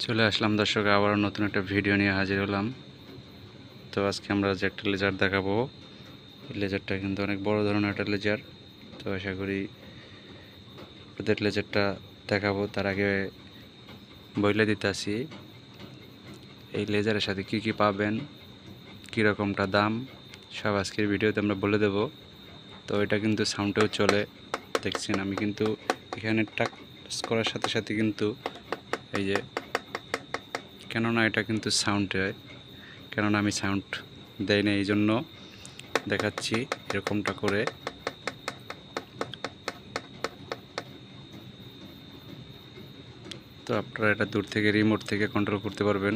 চলে আসলাম দর্শক, আবার নতুন একটা ভিডিও নিয়ে হাজির হলাম। তো আজকে আমরা যে একটা লেজার দেখাবো, এই লেজারটা কিন্তু অনেক বড় ধরনের একটা লেজার। তো আশা করি ওদের লেজারটা দেখাবো তার আগে বইলে দিতেছি এই লেজারের সাথে কি কি পাবেন, কীরকমটা দাম, সব আজকের ভিডিওতে আমরা বলে দেব। তো এটা কিন্তু সাউন্ডেও চলে, দেখছেন আমি কিন্তু এখানে টাচ করার সাথে সাথে কিন্তু এই যে, কেননা এটা কিন্তু সাউন্ড হয়, কেননা আমি সাউন্ড দেই না, এই জন্য দেখাচ্ছি এরকমটা করে। তো আপনারা এটা দূর থেকে রিমোট থেকে কন্ট্রোল করতে পারবেন।